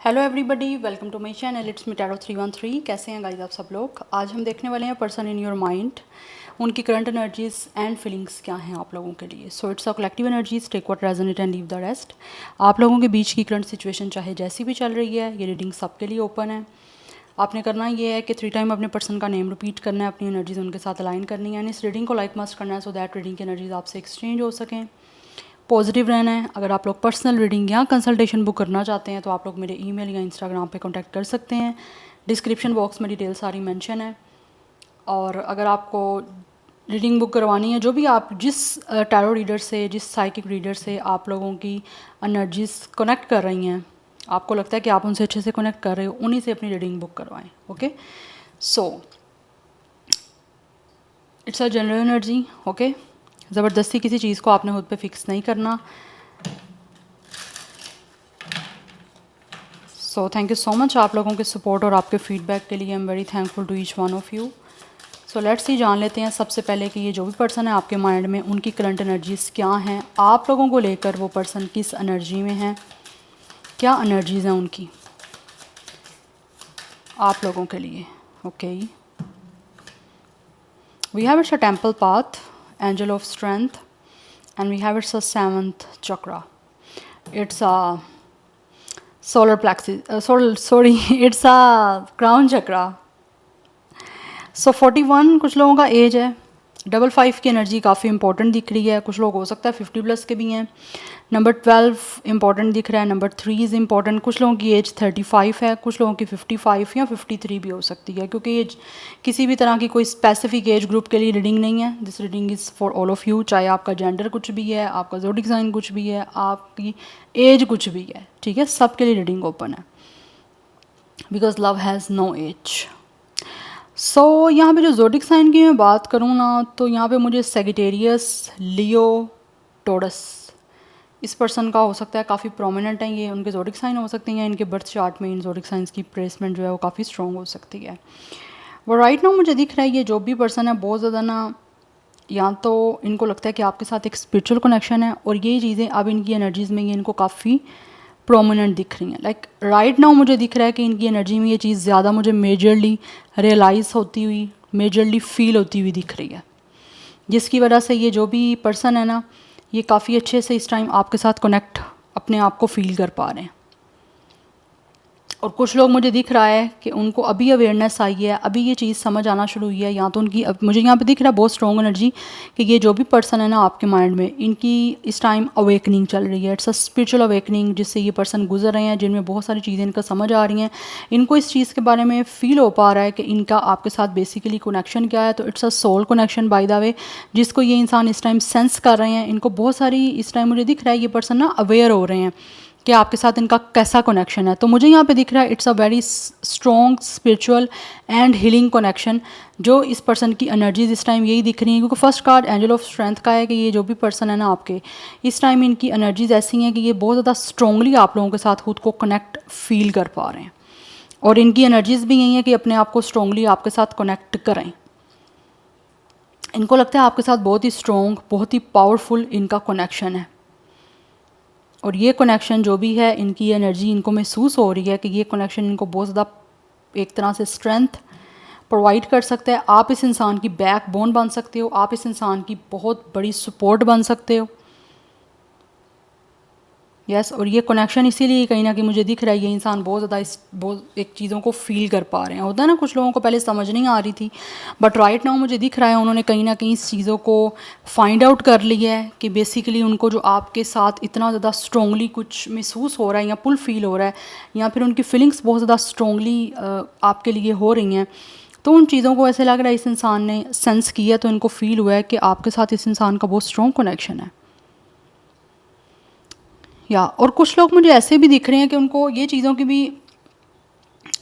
Hello everybody, welcome to my channel. It's me tarot 313। कैसे हैं guys आप सब लोग। आज हम देखने वाले हैं पर्सन इन योर माइंड, उनकी करंट एनर्जीज एंड फीलिंग्स क्या हैं आप लोगों के लिए। So it's a collective energies, take what resonate and leave the rest. आप लोगों के बीच की करंट सिचुएशन चाहे जैसी भी चल रही है, ये रीडिंग सबके लिए ओपन है। आपने करना ये है कि 3 टाइम अपने पर्सन का नेम रिपीट करना है, अपनी एनर्जीज उनके साथ अलाइन करनी है एंड इस रीडिंग को लाइक मस्ट करना है सो दैट रीडिंग की एनर्जीज आपसे एक्सचेंज हो सकें। पॉजिटिव रहना है। अगर आप लोग पर्सनल रीडिंग या कंसल्टेशन बुक करना चाहते हैं तो आप लोग मेरे ईमेल या इंस्टाग्राम पे कांटेक्ट कर सकते हैं। डिस्क्रिप्शन बॉक्स में डिटेल सारी मेंशन है। और अगर आपको रीडिंग बुक करवानी है, जो भी आप जिस टैरो रीडर से, जिस साइकिक रीडर से आप लोगों की एनर्जीज कनेक्ट कर रही हैं, आपको लगता है कि आप उनसे अच्छे से कनेक्ट कर रहे हो, उन्हीं से अपनी रीडिंग बुक करवाएं। Okay, so it's a general energy. Okay, ज़बरदस्ती किसी चीज़ को आपने खुद पे फिक्स नहीं करना। So thank you so much आप लोगों के सपोर्ट और आपके फीडबैक के लिए। I am very thankful to each one of you. So let's see, जान लेते हैं सबसे पहले कि ये जो भी पर्सन है आपके माइंड में, उनकी करंट एनर्जीज़ क्या हैं, आप लोगों को लेकर वो पर्सन किस एनर्जी में है, क्या एनर्जीज़ हैं उनकी आप लोगों के लिए। Okay, we have it's a temple path, angel of strength, and we have it's a 7th chakra. It's a solar plexus, it's a crown chakra. So 41 कुछ लोगों का एज है। 55 की एनर्जी काफ़ी इंपॉर्टेंट दिख रही है। कुछ लोग हो सकता है 50 प्लस के भी हैं। नंबर 12 इंपॉर्टेंट दिख रहा है। Number 3 is important. कुछ लोगों की एज 35 है, कुछ लोगों की 55 या 53 भी हो सकती है, क्योंकि ये किसी भी तरह की कोई स्पेसिफिक एज ग्रुप के लिए रीडिंग नहीं है। This reading is for all of you, चाहे आपका जेंडर कुछ भी है, आपका ज़ोडिक साइन कुछ भी है, आपकी एज कुछ भी है, ठीक है, सब के लिए रीडिंग ओपन है, because love has no age. So यहाँ पे जो ज़ोडिक साइन की मैं बात करूँ ना, तो यहाँ पे मुझे सेगिटेरियस, लियो, टोरस, इस पर्सन का हो सकता है काफ़ी प्रोमिनेंट है, ये उनके ज़ोडिक साइन हो सकते हैं, या इनके बर्थ चार्ट में इन ज़ोडिक साइंस की प्लेसमेंट जो है वो काफ़ी स्ट्रॉन्ग हो सकती है। वो राइट नाउ मुझे दिख रहा है ये जो भी पर्सन है बहुत ज़्यादा ना, या तो इनको लगता है कि आपके साथ एक स्पिरिचुअल कनेक्शन है, और ये चीज़ें अब इनकी एनर्जीज़ में ये इनको काफ़ी प्रोमिनेंट दिख रही हैं। लाइक राइट नाउ मुझे दिख रहा है कि इनकी एनर्जी में ये चीज़ ज़्यादा मुझे मेजरली रियलाइज़ होती हुई, मेजरली फील होती हुई दिख रही है, जिसकी वजह से ये जो भी पर्सन है ना, ये काफ़ी अच्छे से इस टाइम आपके साथ कनेक्ट अपने आप को फील कर पा रहे हैं। और कुछ लोग मुझे दिख रहा है कि उनको अभी अवेयरनेस आई है, अभी ये चीज़ समझ आना शुरू हुई है, या तो उनकी मुझे यहाँ पे दिख रहा है बहुत स्ट्रॉन्ग एनर्जी कि ये जो भी पर्सन है ना आपके माइंड में, इनकी इस टाइम अवेकनिंग चल रही है। इट्स अ स्पिरिचुअल अवेकनिंग जिससे ये पर्सन गुजर रहे हैं, जिनमें बहुत सारी चीज़ें इनका समझ आ रही हैं। इनको इस चीज़ के बारे में फ़ील हो पा रहा है कि इनका आपके साथ बेसिकली कनेक्शन क्या है। तो it's a soul connection by the way, जिसको ये इंसान इस टाइम सेंस कर रहे हैं। इनको बहुत सारी इस टाइम मुझे दिख रहा है ये पर्सन ना अवेयर हो रहे हैं कि आपके साथ इनका कैसा कनेक्शन है। तो मुझे यहाँ पे दिख रहा है it's a very strong spiritual and healing connection, जो इस पर्सन की एनर्जीज इस टाइम यही दिख रही हैं, क्योंकि first card angel of strength का है कि ये जो भी पर्सन है ना आपके, इस टाइम इनकी एनर्जीज ऐसी हैं कि ये बहुत ज़्यादा स्ट्रॉन्गली आप लोगों के साथ खुद को कनेक्ट फील कर पा रहे हैं, और इनकी एनर्जीज भी यही है कि अपने आप को स्ट्रॉन्गली आपके साथ कनेक्ट करें। इनको लगता है आपके साथ बहुत ही स्ट्रॉन्ग, बहुत ही पावरफुल इनका कनेक्शन है, और ये कनेक्शन जो भी है, इनकी एनर्जी इनको महसूस हो रही है कि ये कनेक्शन इनको बहुत ज़्यादा एक तरह से स्ट्रेंथ प्रोवाइड कर सकता है। आप इस इंसान की बैकबोन बन सकते हो, आप इस इंसान की बहुत बड़ी सपोर्ट बन सकते हो। यस, और ये कनेक्शन इसीलिए कहीं ना कहीं मुझे दिख रहा है ये इंसान बहुत ज़्यादा इस बहुत एक चीज़ों को फील कर पा रहे हैं। होता है ना, कुछ लोगों को पहले समझ नहीं आ रही थी, बट राइट नाउ मुझे दिख रहा है उन्होंने कहीं ना कहीं इस चीज़ों को फाइंड आउट कर लिया है कि बेसिकली उनको जो आपके साथ इतना ज़्यादा स्ट्रॉन्गली कुछ महसूस हो रहा है या पुल फील हो रहा है, या फिर उनकी फीलिंग्स बहुत ज़्यादा स्ट्रॉन्गली आपके लिए हो रही हैं, तो उन चीज़ों को ऐसे लग रहा है इस इंसान ने सेंस किया, तो इनको फील हुआ है कि आपके साथ इस इंसान का बहुत स्ट्रॉन्ग कनेक्शन है। या और कुछ लोग मुझे ऐसे भी दिख रहे हैं कि उनको ये चीज़ों की भी,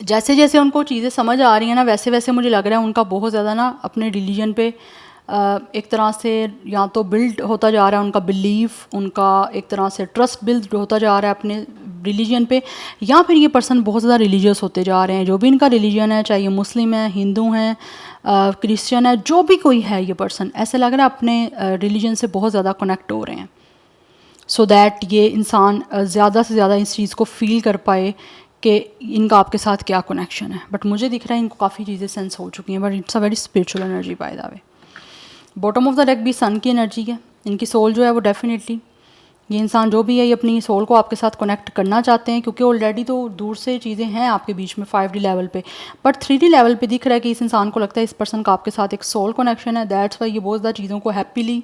जैसे जैसे उनको चीज़ें समझ आ रही हैं ना, वैसे वैसे मुझे लग रहा है उनका बहुत ज़्यादा ना अपने रिलीजन पे एक तरह से या तो बिल्ड होता जा रहा है उनका बिलीफ, उनका एक तरह से ट्रस्ट बिल्ड होता जा रहा है अपने रिलीजन पे, या फिर ये पर्सन बहुत ज़्यादा रिलीजियस होते जा रहे हैं। जो भी इनका रिलीजन है, चाहे ये मुस्लिम है, हिंदू हैं, क्रिश्चियन है, जो भी कोई है, ये पर्सन ऐसे लग रहा है अपने रिलीजन से बहुत ज़्यादा कनेक्ट हो रहे हैं, सो दैट ये इंसान ज़्यादा से ज़्यादा इस चीज़ को फील कर पाए कि इनका आपके साथ क्या कनेक्शन है, बट मुझे दिख रहा है इनको काफ़ी चीज़ें सेंस हो चुकी हैं, but it's a very spiritual energy by the way. Bottom of the deck भी सन की एनर्जी है। इनकी सोल जो है वो डेफिनेटली, ये इंसान जो भी है ये अपनी सोल को आपके साथ कनेक्ट करना चाहते हैं, क्योंकि ऑलरेडी तो दूर से चीज़ें हैं आपके बीच में 5D लेवल पे, बट 3D लेवल पे दिख रहा है कि इस इंसान को लगता है इस पर्सन का आपके साथ एक सोल कनेक्शन है। दैट्स वाई ये बहुत ज़्यादा चीज़ों को happily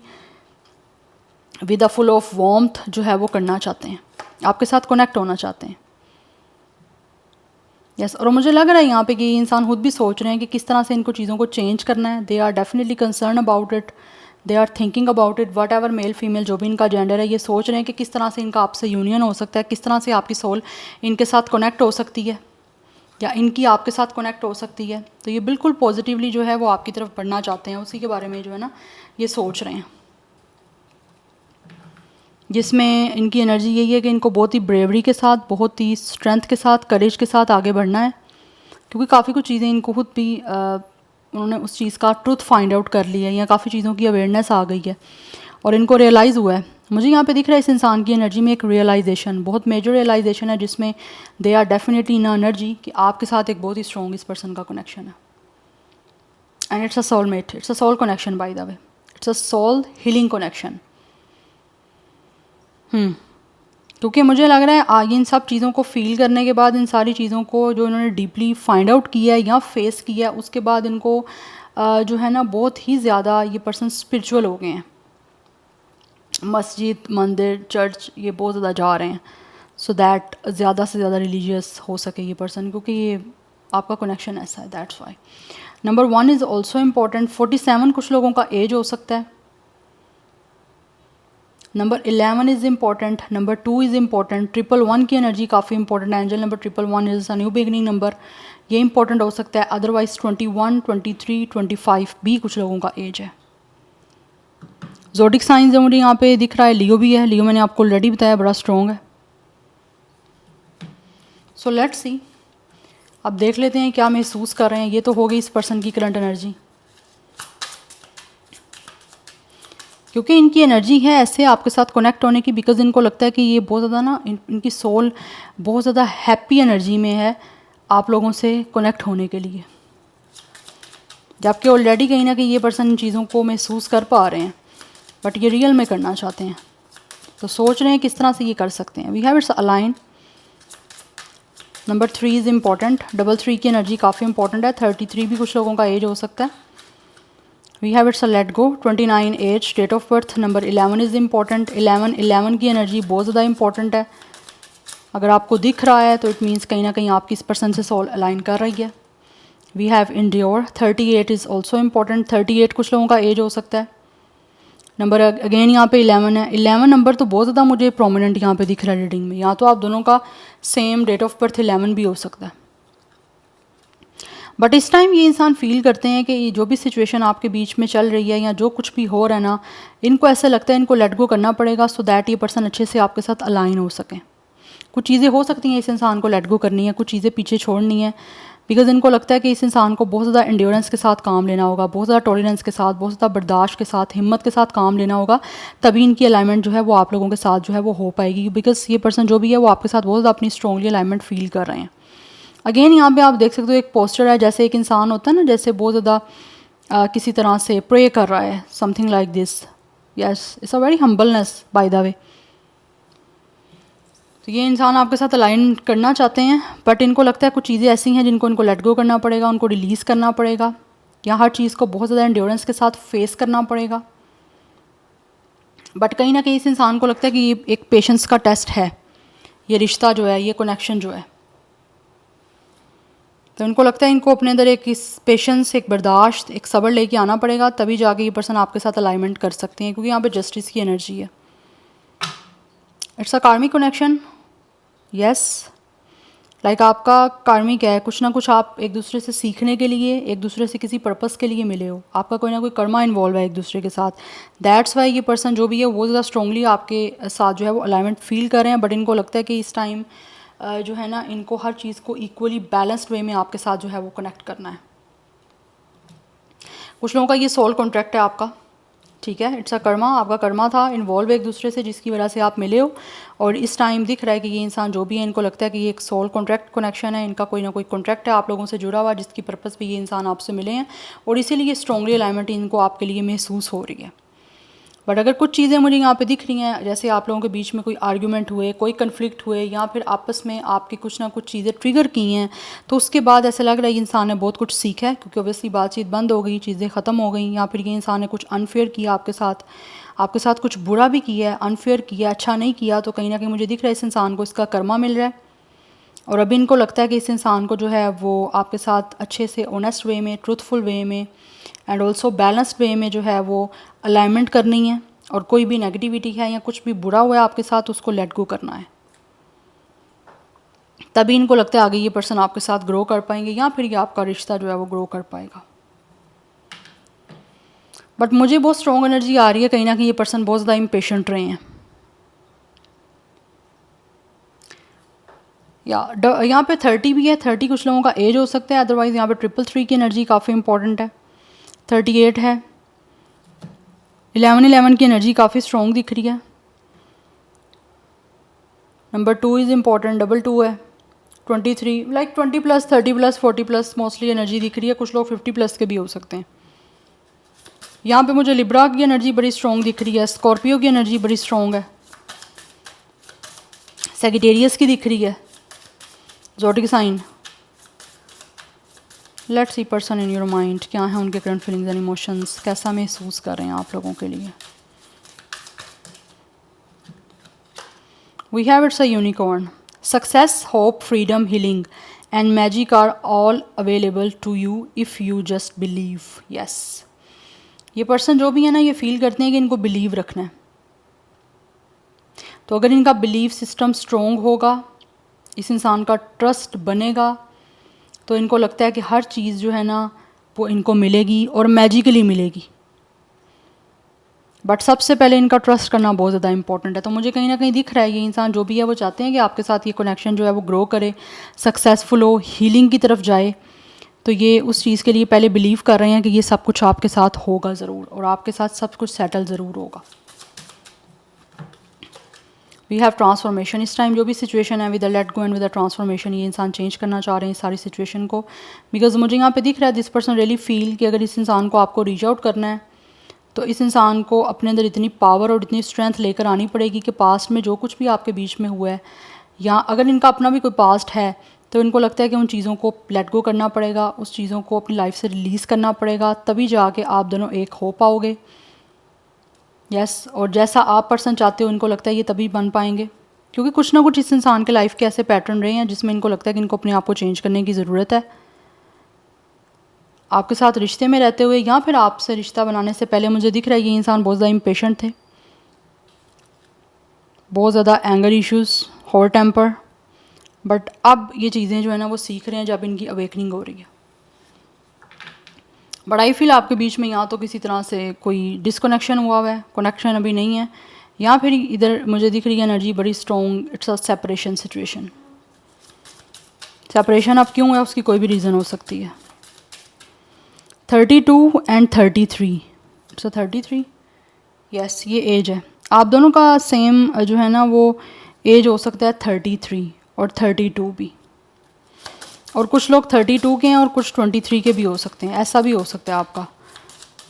with a full of warmth जो है वो करना चाहते हैं, आपके साथ कनेक्ट होना चाहते हैं। यस और मुझे लग रहा है यहाँ पे कि ये इंसान खुद भी सोच रहे हैं कि किस तरह से इनको चीज़ों को चेंज करना है। They are definitely concern about it, they are thinking about it, whatever male female जो भी इनका जेंडर है, ये सोच रहे हैं कि किस तरह से इनका आपसे यूनियन हो सकता है, किस तरह से आपकी सोल इनके साथ कनेक्ट हो सकती है या इनकी आपके साथ कनेक्ट हो सकती है। तो ये बिल्कुल पॉजिटिवली जो है वो आपकी तरफ बढ़ना चाहते हैं, उसी के बारे में जो है ना ये सोच रहे हैं, जिसमें इनकी एनर्जी यही है कि इनको बहुत ही ब्रेवरी के साथ, बहुत ही स्ट्रेंथ के साथ, करेज के साथ आगे बढ़ना है, क्योंकि काफ़ी कुछ चीज़ें इनको खुद भी उन्होंने उस चीज़ का ट्रुथ फाइंड आउट कर लिया है या काफ़ी चीज़ों की अवेयरनेस आ गई है और इनको रियलाइज़ हुआ है। मुझे यहाँ पे दिख रहा है इस इंसान की एनर्जी में एक रियलाइजेशन, बहुत मेजर रियलाइजेशन है, जिसमें they are definitely in energy कि आपके साथ एक बहुत ही स्ट्रॉन्ग इस पर्सन का कनेक्शन है, and it's a soulmate, it's a soul connection by the way, it's a soul healing connection. क्योंकि मुझे लग रहा है आगे इन सब चीज़ों को फील करने के बाद, इन सारी चीज़ों को जो इन्होंने डीपली फाइंड आउट किया है या फेस किया है, उसके बाद इनको जो है ना बहुत ही ज़्यादा ये पर्सन स्पिरिचुअल हो गए हैं। मस्जिद, मंदिर, चर्च ये बहुत ज़्यादा जा रहे हैं, सो दैट ज़्यादा से ज़्यादा रिलीजियस हो सके ये पर्सन, क्योंकि ये आपका कनेक्शन ऐसा है। That's why number 1 is also important. 47 कुछ लोगों का एज हो सकता है। Number 11 is important, number 2 is important, 111 की एनर्जी काफ़ी इंपॉर्टेंट है। Angel number 111 is a new beginning number, ये इंपॉर्टेंट हो सकता है। अदरवाइज 21, 23, 25 भी कुछ लोगों का एज है। ज़ोडिक साइंस जो मुझे यहाँ पे दिख रहा है लियो भी है। लियो मैंने आपको ऑलरेडी बताया बड़ा स्ट्रॉन्ग है। सो लेट्स सी, अब देख लेते हैं क्या महसूस कर रहे हैं। ये तो हो गई इस पर्सन की करंट एनर्जी, क्योंकि इनकी एनर्जी है ऐसे आपके साथ कनेक्ट होने की, बिकॉज इनको लगता है कि ये बहुत ज़्यादा ना इनकी सोल बहुत ज़्यादा हैप्पी एनर्जी में है आप लोगों से कनेक्ट होने के लिए, जबकि ऑलरेडी कहीं ना कहीं ये पर्सन इन चीज़ों को महसूस कर पा रहे हैं, बट ये रियल में करना चाहते हैं, तो सोच रहे हैं किस तरह से ये कर सकते हैं। We have it's align. Number 3 is important. 3 की एनर्जी काफ़ी इंपॉर्टेंट है। 33 भी कुछ लोगों का एज हो सकता है। We have it's a let go. 29 age, date of birth. Number 11 is important. 11 की एनर्जी बहुत ज़्यादा इंपॉर्टेंट है। अगर आपको दिख रहा है तो इट मीन्स कहीं ना कहीं आपकी इस पर्सन से सोल अलाइन कर रही है। We have endure. 38 is also important. 38 कुछ लोगों का एज हो सकता है। नंबर अगेन यहाँ पे 11 है। 11 नंबर तो बहुत ज़्यादा मुझे प्रोमिनेंट यहाँ पे दिख रहा है रीडिंग में। या तो आप दोनों का सेम डेट ऑफ बर्थ 11 भी हो सकता है, बट इस टाइम ये इंसान फील करते हैं कि जो भी सिचुएशन आपके बीच में चल रही है या जो कुछ भी हो रहा है ना, इनको ऐसा लगता है इनको लेट गो करना पड़ेगा, सो दैट ये पर्सन अच्छे से आपके साथ अलाइन हो सकें। कुछ चीज़ें हो सकती हैं इस इंसान को लेट गो करनी है, कुछ चीज़ें पीछे छोड़नी है, बिकॉज इनको लगता है कि इस इंसान को बहुत ज़्यादा एंड्योरेंस के साथ काम लेना होगा, बहुत ज़्यादा टॉलरेंस के साथ, बहुत ज़्यादा बर्दाश्त के साथ, हिम्मत के साथ काम लेना होगा, तभी इनकी अलाइनमेंट जो है वो आप लोगों के साथ जो है वो हो पाएगी। बिकॉज ये पर्सन जो भी है वो आपके साथ बहुत ज़्यादा अपनी स्ट्रॉन्गली अलाइनमेंट फील कर रहे हैं। अगेन यहाँ पे आप देख सकते हो एक पोस्टर है, जैसे एक इंसान होता है ना, जैसे बहुत ज़्यादा किसी तरह से प्रे कर रहा है, something like this. Yes, it's a very humbleness bye the वे। तो ये इंसान आपके साथ अलाइन करना चाहते हैं, बट इनको लगता है कुछ चीज़ें ऐसी हैं जिनको इनको लेट गो करना पड़ेगा, उनको रिलीज़ करना पड़ेगा, या हर चीज़ को बहुत ज़्यादा एंड्योरेंस के साथ फेस करना पड़ेगा। बट कहीं ना कहीं इस इंसान को लगता है कि ये एक पेशेंस का टेस्ट है, ये रिश्ता जो है, ये कनेक्शन जो है। तो इनको लगता है इनको अपने अंदर एक इस पेशेंस, एक बर्दाश्त, एक सब्र लेके आना पड़ेगा, तभी जाके ये पर्सन आपके साथ अलाइनमेंट कर सकते हैं, क्योंकि यहाँ पे जस्टिस की एनर्जी है। It's a karmic connection. Yes, like आपका कार्मिक है, कुछ ना कुछ आप एक दूसरे से सीखने के लिए, एक दूसरे से किसी पर्पस के लिए मिले हो, आपका कोई ना कोई कर्मा इन्वॉल्व है एक दूसरे के साथ। दैट्स वाई ये पर्सन जो भी है वो ज़्यादा स्ट्रांगली आपके साथ जो है वो अलाइनमेंट फील कर रहे हैं, बट इनको लगता है कि इस टाइम जो है ना, इनको हर चीज़ को इक्वली बैलेंस्ड वे में आपके साथ जो है वो कनेक्ट करना है। कुछ लोगों का ये सोल कॉन्ट्रैक्ट है आपका, ठीक है, इट्स अ कर्मा, आपका कर्मा था इन्वॉल्व एक दूसरे से जिसकी वजह से आप मिले हो, और इस टाइम दिख रहा है कि ये इंसान जो भी है इनको लगता है कि ये एक सोल कॉन्ट्रैक्ट कनेक्शन है, इनका कोई ना कोई कॉन्ट्रैक्ट है आप लोगों से जुड़ा हुआ जिसकी पर्पज़ पे ये इंसान आपसे मिले हैं, और इसीलिए स्ट्रॉन्गली अलाइनमेंट इनको आपके लिए महसूस हो रही है। बट अगर कुछ चीज़ें मुझे यहाँ पे दिख रही हैं, जैसे आप लोगों के बीच में कोई आर्ग्यूमेंट हुए, कोई कन्फ्लिक्ट हुए, या फिर आपस में आपकी कुछ ना कुछ चीज़ें ट्रिगर की हैं, तो उसके बाद ऐसा लग रहा है कि इंसान ने बहुत कुछ सीखा है, क्योंकि ऑब्वियसली बातचीत बंद हो गई, चीज़ें ख़त्म हो गई, या फिर ये इंसान ने कुछ अनफेयर किया आपके साथ कुछ बुरा भी किया है, अनफेयर किया, अच्छा नहीं किया, तो कहीं ना कहीं मुझे दिख रहा है इस इंसान को इसका कर्मा मिल रहा है, और अभी इनको लगता है कि इस इंसान को जो है वो आपके साथ अच्छे से ऑनेस्ट वे में, ट्रूथफुल वे में एंड ऑल्सो बैलेंस्ड वे में जो है वो अलाइनमेंट करनी है, और कोई भी नेगेटिविटी है या कुछ भी बुरा हुआ है आपके साथ उसको लेट गो करना है। तभी इनको लगता है आगे ये पर्सन आपके साथ ग्रो कर पाएंगे, या फिर ये आपका रिश्ता जो है वो ग्रो कर पाएगा। बट मुझे बहुत स्ट्रॉन्ग एनर्जी आ रही है, कहीं ना कहीं ये पर्सन बहुत ज़्यादा इम्पेशेंट रहे हैं। या यहाँ पे 30 भी है, 30 कुछ लोगों का एज हो सकता है, अदरवाइज़ यहाँ पे 333 की एनर्जी काफ़ी इंपॉर्टेंट है, 38 है, 11 की एनर्जी काफ़ी स्ट्रॉन्ग दिख रही है, नंबर 2 इज़ इम्पॉर्टेंट, 22 है, 23 like 20 plus 30 plus 40 plus mostly energy दिख रही है, कुछ लोग 50 प्लस के भी हो सकते हैं। यहाँ पे मुझे लिब्रा की एनर्जी बड़ी स्ट्रॉन्ग दिख रही है, स्कॉर्पियो की एनर्जी बड़ी स्ट्रॉन्ग है, सेजिटेरियस की दिख रही है, zodiac sign. Let's see person in your mind, क्या है उनके करंट फीलिंग्स एंड इमोशंस, कैसा महसूस कर रहे हैं आप लोगों के लिए। We have it's a unicorn, success, hope, freedom, healing and magic are all available to you if you just believe. Yes, ये पर्सन जो भी है ना, ये फील करते हैं कि इनको बिलीव रखना है, तो अगर इनका बिलीव सिस्टम स्ट्रॉन्ग होगा, इस इंसान का ट्रस्ट बनेगा, तो इनको लगता है कि हर चीज़ जो है ना वो इनको मिलेगी और मैजिकली मिलेगी। बट सबसे पहले इनका ट्रस्ट करना बहुत ज़्यादा इंपॉर्टेंट है। तो मुझे कहीं ना कहीं दिख रहा है ये इंसान जो भी है वो चाहते हैं कि आपके साथ ये कनेक्शन जो है वो ग्रो करे, सक्सेसफुल हो, हीलिंग की तरफ जाए। तो ये उस चीज़ के लिए पहले बिलीव कर रहे हैं कि ये सब कुछ आपके साथ होगा ज़रूर, और आपके साथ सब कुछ सेटल ज़रूर होगा। वी हैव ट्रांसफॉर्मेशन, इस टाइम जो भी सिचुएशन है with the let go and with the transformation, ये इंसान चेंज करना चाह रहे हैं सारी सिचुएशन को, बिकॉज मुझे यहाँ पे दिख रहा है दिस पर्सन रियली फील कि अगर इस इंसान को आपको रीच आउट करना है तो इस इंसान को अपने अंदर इतनी पावर और इतनी स्ट्रेंथ लेकर आनी पड़ेगी कि पास्ट में जो कुछ भी आपके बीच में हुआ है, या अगर इनका अपना भी कोई पास्ट है, तो इनको लगता है कि उन चीज़ों को लेट गो करना पड़ेगा, उस चीज़ों को अपनी लाइफ से रिलीज़ करना पड़ेगा, तभी जाके आप दोनों एक हो पाओगे। यस, और जैसा आप पर्सन चाहते हो इनको लगता है ये तभी बन पाएंगे, क्योंकि कुछ ना कुछ इस इंसान के लाइफ के ऐसे पैटर्न रहे हैं जिसमें इनको लगता है कि इनको अपने आप को चेंज करने की ज़रूरत है। आपके साथ रिश्ते में रहते हुए या फिर आपसे रिश्ता बनाने से पहले मुझे दिख रहा है ये इंसान बहुत ज़्यादा इम्पेशेंट थे, बहुत ज़्यादा anger issues, hot temper, but अब ये चीज़ें जो है ना वो सीख रहे हैं जब इनकी अवेकनिंग हो रही है। बट आई फील आपके बीच में या तो किसी तरह से कोई डिसकनेक्शन हुआ है, कनेक्शन अभी नहीं है, या फिर इधर मुझे दिख रही है एनर्जी बड़ी strong, it's a separation situation. Separation अब क्यों है उसकी कोई भी रीज़न हो सकती है। 32 एंड 33, इट्स अ 33, यस ये एज है, आप दोनों का सेम जो है ना वो एज हो सकता है 33 और 32 भी, और कुछ लोग 32 के हैं और कुछ 23 के भी हो सकते हैं, ऐसा भी हो सकता है आपका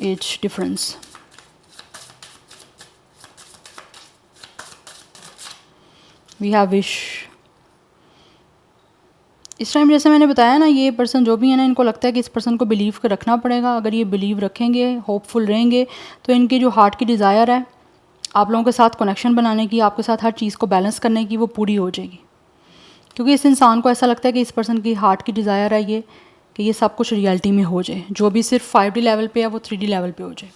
age difference. We have wish, इस टाइम जैसे मैंने बताया ना ये पर्सन जो भी है ना इनको लगता है कि इस पर्सन को बिलीव कर रखना पड़ेगा, अगर ये बिलीव रखेंगे, होपफुल रहेंगे, तो इनकी जो हार्ट की डिज़ायर है आप लोगों के साथ कनेक्शन बनाने की, आपके साथ हर चीज़ को बैलेंस करने की, वो पूरी हो जाएगी। क्योंकि इस इंसान को ऐसा लगता है कि इस पर्सन की हार्ट की डिज़ायर है ये कि ये सब कुछ रियलिटी में हो जाए, जो भी सिर्फ 5D लेवल पे है वो 3D लेवल पे हो जाए,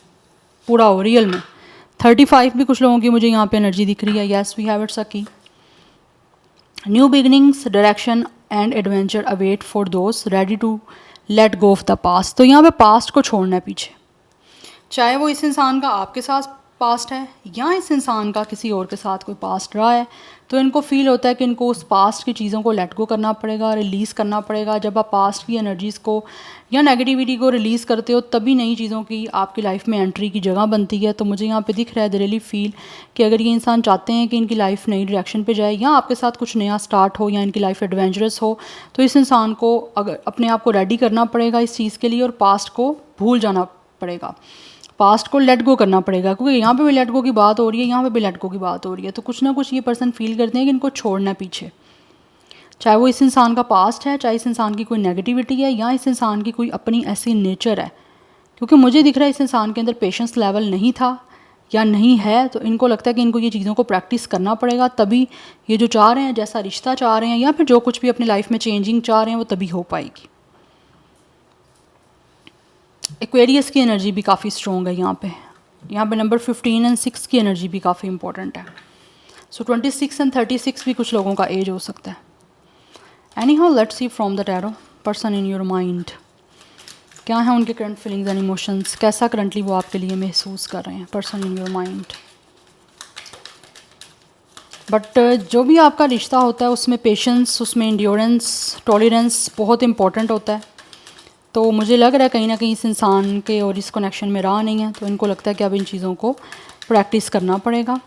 पूरा हो रियल में। 35 भी कुछ लोगों की मुझे यहाँ पे एनर्जी दिख रही है। Yes, we have it's a key, new beginnings, direction and adventure await for those ready to let go of the past. तो यहाँ पे पास्ट को छोड़ना है पीछे, चाहे वो इस इंसान का आपके साथ पास्ट है या इस इंसान का किसी और के साथ कोई पास्ट रहा है, तो इनको फील होता है कि इनको उस पास्ट की चीज़ों को लेट गो करना पड़ेगा, रिलीज़ करना पड़ेगा। जब आप पास्ट की एनर्जीज़ को या नेगेटिविटी को रिलीज़ करते हो तभी नई चीज़ों की आपकी लाइफ में एंट्री की जगह बनती है। तो मुझे यहाँ पे दिख रहा है, दे रियली फील कि अगर ये इंसान चाहते हैं कि इनकी लाइफ नई डायरेक्शन पे जाए या आपके साथ कुछ नया स्टार्ट हो या इनकी लाइफ एडवेंचरस हो, तो इस इंसान को अगर अपने आप को रेडी करना पड़ेगा इस चीज़ के लिए और पास्ट को भूल जाना पड़ेगा, पास्ट को लेट गो करना पड़ेगा। क्योंकि यहाँ पे भी लेट गो की बात हो रही है, यहाँ पे भी लेट गो की बात हो रही है। तो कुछ ना कुछ ये पर्सन फील करते हैं कि इनको छोड़ना है पीछे, चाहे वो इस इंसान का पास्ट है, चाहे इस इंसान की कोई नेगेटिविटी है या इस इंसान की कोई अपनी ऐसी नेचर है। क्योंकि मुझे दिख रहा है इस इंसान के अंदर पेशेंस लेवल नहीं था या नहीं है, तो इनको लगता है कि इनको ये चीज़ों को प्रैक्टिस करना पड़ेगा, तभी ये जो चाह रहे हैं, जैसा रिश्ता चाह रहे हैं या फिर जो कुछ भी अपनी लाइफ में चेंजिंग चाह रहे हैं, वो तभी हो पाएगी। एक्वेरियस की एनर्जी भी काफ़ी स्ट्रॉन्ग है यहाँ पे नंबर 15 एंड 6 की एनर्जी भी काफ़ी इंपॉर्टेंट है। सो 26 एंड 36 भी कुछ लोगों का एज हो सकता है। Any how let's see from the tarot person in your mind, क्या है उनके करंट फीलिंग्स एंड इमोशंस, कैसा करंटली वो आपके लिए महसूस कर रहे हैं person in your mind. But जो भी आपका रिश्ता होता है उसमें पेशेंस, उसमें इंड्योरेंस, टॉलरेंस बहुत इंपॉर्टेंट होता है। तो मुझे लग रहा है कहीं ना कहीं इस इंसान के और इस कनेक्शन में रहा नहीं है, तो इनको लगता है कि अब इन चीज़ों को प्रैक्टिस करना पड़ेगा,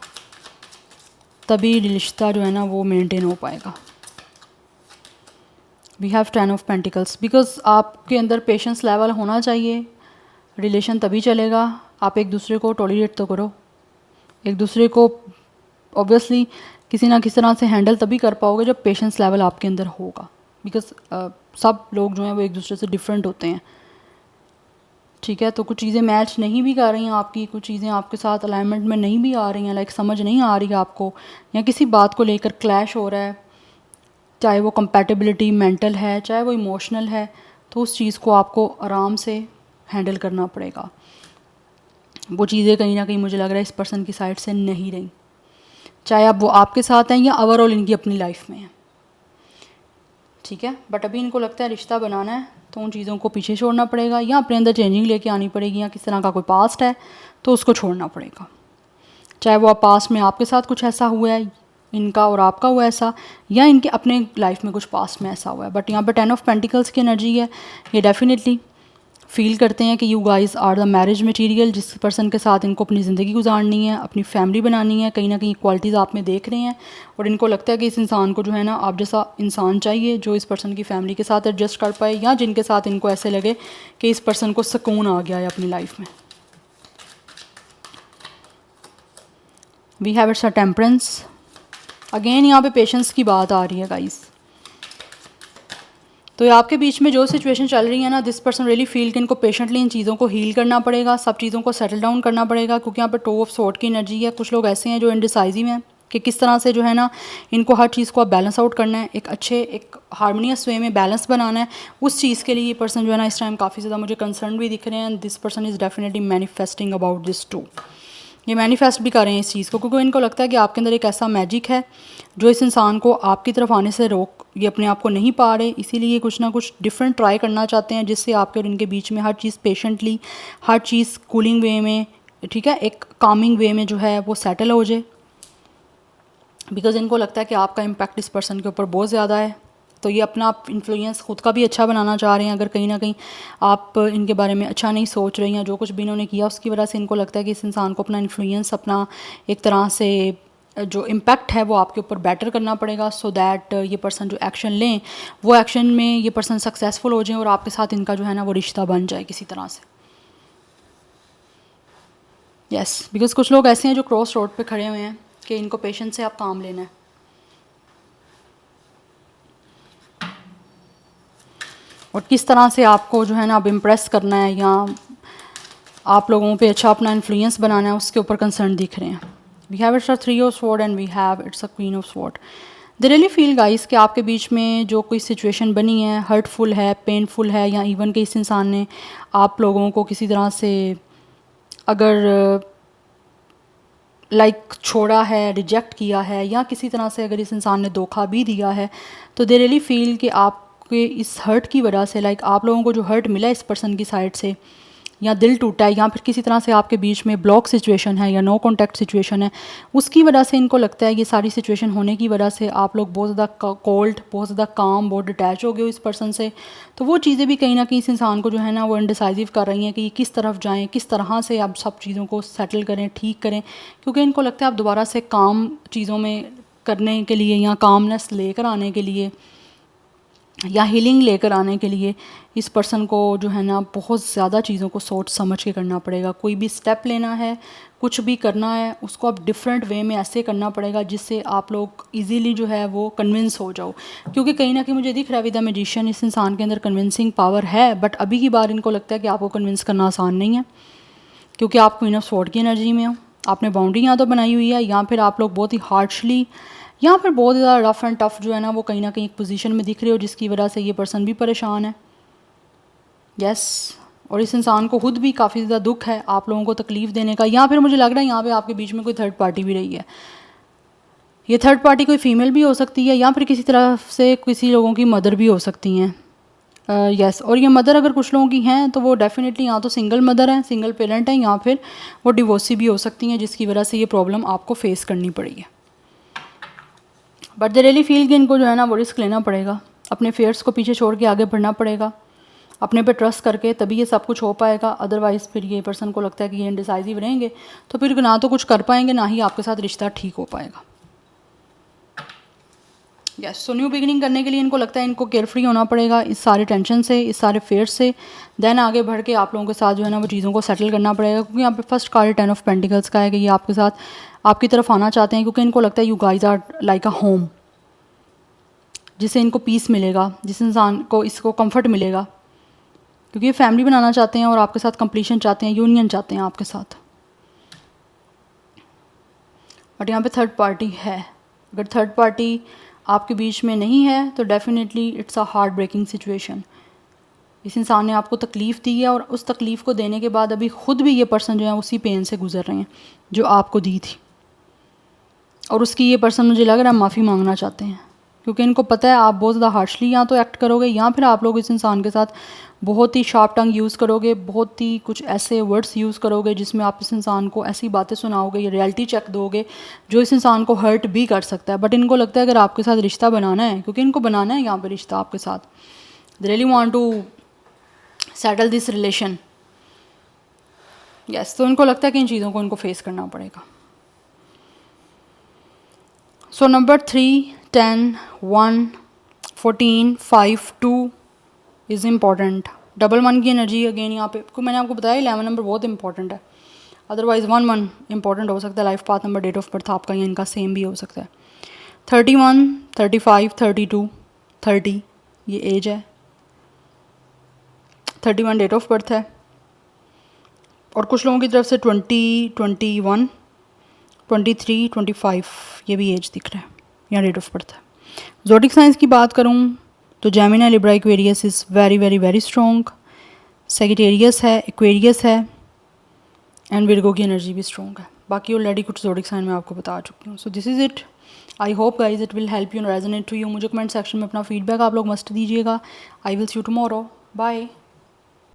तभी रिश्ता जो है ना वो मेंटेन हो पाएगा। We have 10 of pentacles, because आपके अंदर पेशेंस लेवल होना चाहिए, रिलेशन तभी चलेगा। आप एक दूसरे को टॉलरेट तो करो, एक दूसरे को ऑब्वियसली किसी ना किसी तरह से हैंडल तभी कर पाओगे जब पेशेंस लेवल आपके अंदर होगा। बिकॉज सब लोग जो हैं वो एक दूसरे से डिफरेंट होते हैं, ठीक है। तो कुछ चीज़ें मैच नहीं भी कर रही हैं आपकी, कुछ चीज़ें आपके साथ अलाइनमेंट में नहीं भी आ रही हैं, लाइक समझ नहीं आ रही है आपको, या किसी बात को लेकर क्लैश हो रहा है, चाहे वो कंपैटिबिलिटी मेंटल है, चाहे वो इमोशनल है, तो उस चीज़ को आपको आराम से हैंडल करना पड़ेगा। वो चीज़ें कहीं ना कहीं मुझे लग रहा है इस पर्सन की साइड से नहीं रही, चाहे अब वो आपके साथ हैं या ओवरऑल इनकी अपनी लाइफ में है, ठीक है। बट अभी इनको लगता है रिश्ता बनाना है तो उन चीज़ों को पीछे छोड़ना पड़ेगा या अपने अंदर चेंजिंग लेके आनी पड़ेगी, या किस तरह का कोई पास्ट है तो उसको छोड़ना पड़ेगा। चाहे वो पास्ट में आपके साथ कुछ ऐसा हुआ है, इनका और आपका हुआ ऐसा, या इनके अपने लाइफ में कुछ पास्ट में ऐसा हुआ है। बट यहाँ पर 10 ऑफ पेंटिकल्स की एनर्जी है, ये डेफिनेटली फील करते हैं कि you guys are the marriage material. जिस पर्सन के साथ इनको अपनी ज़िंदगी गुजारनी है, अपनी फैमिली बनानी है, कहीं ना कहीं क्वालिटीज़ आप में देख रहे हैं और इनको लगता है कि इस इंसान को जो है ना आप जैसा इंसान चाहिए जो इस पर्सन की फैमिली के साथ एडजस्ट कर पाए, या जिनके साथ इनको ऐसे लगे कि इस पर्सन को सुकून आ गया है अपनी लाइफ में। We have it's a temperance, again यहाँ पे पेशेंस की बात आ रही है गाइस। तो आपके बीच में जो सिचुएशन चल रही है ना, दिस पर्सन रियली फील कि इनको पेशेंटली इन चीज़ों को हील करना पड़ेगा, सब चीज़ों को सेटल डाउन करना पड़ेगा, क्योंकि यहाँ पर 2 ऑफ स्वॉर्ड की एनर्जी है। कुछ लोग ऐसे हैं जो इनडिसाइजिव हैं कि किस तरह से जो है ना इनको हर चीज़ को आप बैलेंस आउट करना है, एक अच्छे एक हार्मोनियस वे में बैलेंस बनाना है। उस चीज़ के लिए ये पर्सन जो है ना इस टाइम काफ़ी ज़्यादा मुझे कंसर्न भी दिख रहे हैं। This person is definitely manifesting about this too, ये मैनिफेस्ट भी कर रहे हैं इस चीज़ को, क्योंकि इनको लगता है कि आपके अंदर एक ऐसा मैजिक है जो इस इंसान को आपकी तरफ आने से रोक, ये अपने आप को नहीं पा रहे, इसीलिए कुछ ना कुछ डिफरेंट ट्राई करना चाहते हैं जिससे आपके और इनके बीच में हर चीज़ पेशेंटली, हर चीज़ कूलिंग वे में, ठीक है, एक कामिंग वे में जो है वो सेटल हो जाए। बिकॉज इनको लगता है कि आपका इम्पैक्ट इस पर्सन के ऊपर बहुत ज़्यादा है, तो ये अपना इन्फ्लुएंस खुद का भी अच्छा बनाना चाह रहे हैं। अगर कहीं ना कहीं आप इनके बारे में अच्छा नहीं सोच रहे हैं, जो कुछ भी इन्होंने किया उसकी वजह से इनको लगता है कि इस इंसान को अपना इन्फ्लुएंस, अपना एक तरह से जो इम्पैक्ट है वो आपके ऊपर बेटर करना पड़ेगा, सो दैट ये पर्सन जो एक्शन लें वो एक्शन में ये पर्सन सक्सेसफुल हो जाए और आपके साथ इनका जो है ना वो रिश्ता बन जाए किसी तरह से। यस, बिकॉज कुछ लोग ऐसे हैं जो क्रॉस रोड पे खड़े हुए हैं कि इनको पेशेंस से आप काम लेना है। और किस तरह से आपको जो है ना अब इम्प्रेस करना है या आप लोगों पे अच्छा अपना इन्फ्लुएंस बनाना है, उसके ऊपर कंसर्न दिख रहे हैं। We have it's a 3 of sword and we have it's a queen of sword. They really feel guys कि आपके बीच में जो कोई सिचुएशन बनी है हर्टफुल है, पेनफुल है, या इवन कि इस इंसान ने आप लोगों को किसी तरह से अगर लाइक छोड़ा है, रिजेक्ट किया है, या किसी तरह से अगर इस इंसान ने धोखा भी दिया है, तो दे रियली फील कि आपके इस हर्ट की वजह से, लाइक आप लोगों को जो हर्ट मिला इस पर्सन की साइड से, या दिल टूटा है या फिर किसी तरह से आपके बीच में ब्लॉक सिचुएशन है या नो कॉन्टैक्ट सिचुएशन है, उसकी वजह से इनको लगता है ये सारी सिचुएशन होने की वजह से आप लोग बहुत ज़्यादा कोल्ड, बहुत ज़्यादा काम, बहुत डिटैच हो गए हो इस पर्सन से। तो वो चीज़ें भी कहीं ना कहीं इस इंसान को जो है ना वो इनडिसाइसिव कर रही हैं कि किस तरफ जाएँ, किस तरह से आप सब चीज़ों को सेटल करें, ठीक करें, क्योंकि इनको लगता है आप दोबारा से काम चीज़ों में करने के लिए या कामनेस लेकर आने के लिए या हीलिंग लेकर आने के लिए इस पर्सन को जो है ना बहुत ज़्यादा चीज़ों को सोच समझ के करना पड़ेगा। कोई भी स्टेप लेना है, कुछ भी करना है, उसको आप डिफरेंट वे में ऐसे करना पड़ेगा जिससे आप लोग इजीली जो है वो कन्विंस हो जाओ, क्योंकि कहीं ना कहीं मुझे दिख रहा है विद द मैजिशियन इस इंसान के अंदर कन्विंसिंग पावर है, बट अभी की बार इनको लगता है कि आपको कन्विंस करना आसान नहीं है, क्योंकि आप क्वीन ऑफ स्वॉर्ड की एनर्जी में हो। आपने बाउंड्री या तो बनाई हुई है या फिर आप लोग बहुत ही हार्शली या फिर बहुत ज़्यादा रफ एंड टफ जो है ना वो कहीं ना कहीं एक पोजीशन में दिख रहे हो, जिसकी वजह से ये पर्सन भी परेशान है। यस, और इस इंसान को खुद भी काफ़ी ज़्यादा दुख है आप लोगों को तकलीफ़ देने का, या फिर मुझे लग रहा है यहाँ पे आपके बीच में कोई थर्ड पार्टी भी रही है। ये थर्ड पार्टी कोई फीमेल भी हो सकती है या फिर किसी तरह से किसी लोगों की मदर भी हो सकती हैं। यस, और ये मदर अगर कुछ लोगों की हैं तो वो डेफिनेटली या तो सिंगल मदर हैं, सिंगल पेरेंट हैं, या फिर वो डिवोर्सी भी हो सकती हैं, जिसकी वजह से ये प्रॉब्लम आपको फेस करनी पड़ी है। बट दे रियली फील कि इनको जो है ना वो रिस्क लेना पड़ेगा, अपने फेयर्स को पीछे छोड़ के आगे बढ़ना पड़ेगा, अपने पे ट्रस्ट करके, तभी ये सब कुछ हो पाएगा। अदरवाइज़ फिर ये पर्सन को लगता है कि ये इनडिसाइसिव रहेंगे तो फिर ना तो कुछ कर पाएंगे, ना ही आपके साथ रिश्ता ठीक हो पाएगा। यस, सो न्यू बिगिनिंग करने के लिए इनको लगता है इनको केयरफ्री होना पड़ेगा इस सारे टेंशन से, इस सारे फेयर से, देन आगे बढ़ के आप लोगों के साथ जो है ना वो चीज़ों को सेटल करना पड़ेगा, क्योंकि यहाँ पे फर्स्ट कार्ड 10 ऑफ पेंटिकल्स का है कि ये आपके साथ आपकी तरफ आना चाहते हैं, क्योंकि इनको लगता है you guys are like a home, जिससे इनको पीस मिलेगा, जिस इंसान को इसको कंफर्ट मिलेगा, क्योंकि ये फैमिली बनाना चाहते हैं और आपके साथ कंप्लीशन चाहते हैं, यूनियन चाहते हैं आपके साथ। बट यहाँ पे थर्ड पार्टी है, अगर थर्ड पार्टी आपके बीच में नहीं है तो definitely it's a heartbreaking situation. इस इंसान ने आपको तकलीफ़ दी है और उस तकलीफ़ को देने के बाद अभी ख़ुद भी ये पर्सन जो है उसी पेन से गुजर रहे हैं जो आपको दी थी, और उसकी ये पर्सन मुझे लग रहा है माफ़ी मांगना चाहते हैं, क्योंकि इनको पता है आप बहुत ज़्यादा हार्शली या तो एक्ट करोगे या फिर आप लोग इस इंसान के साथ बहुत ही शार्प टंग यूज़ करोगे, बहुत ही कुछ ऐसे वर्ड्स यूज़ करोगे जिसमें आप इस इंसान को ऐसी बातें सुनाओगे या रियलिटी चेक दोगे जो इस इंसान को हर्ट भी कर सकता है। बट इनको लगता है अगर आपके साथ रिश्ता बनाना है, क्योंकि इनको बनाना है यहाँ पे रिश्ता आपके साथ, they really want to settle this relation. Yes, तो इनको लगता है कि इन चीज़ों को इनको फेस करना पड़ेगा। So number 3, 10, 1, 14, 5, 2 is important. Double 1 की एनर्जी अगेन यहाँ पे मैंने आपको बताया 11 नंबर बहुत इंपॉर्टेंट है, अदरवाइज़ 1 इंपॉर्टेंट हो सकता है, life path number, date of birth आपका या इनका सेम भी हो सकता है। 31, 35, 32, 30 ये एज है, 31 डेट ऑफ बर्थ है, और कुछ लोगों की तरफ से 20, 21, 23, 25 ये भी एज दिख रहा है, यहाँ डेट ऑफ बर्थ है। ज़ोडिक साइंस की बात करूँ तो Gemini, Libra, Aquarius is very very very strong, Sagittarius है, एक्वेरियस है, एंड विर्गो की एनर्जी भी स्ट्रॉन्ग है। बाकी ऑलरेडी कुछ ज़ोडिक साइन में आपको बता चुकी हूँ। So this is it, I hope guys it will help you and resonate to you. मुझे कमेंट सेक्शन में अपना फीडबैक आप लोग मस्ट दीजिएगा। I will see you tomorrow, bye.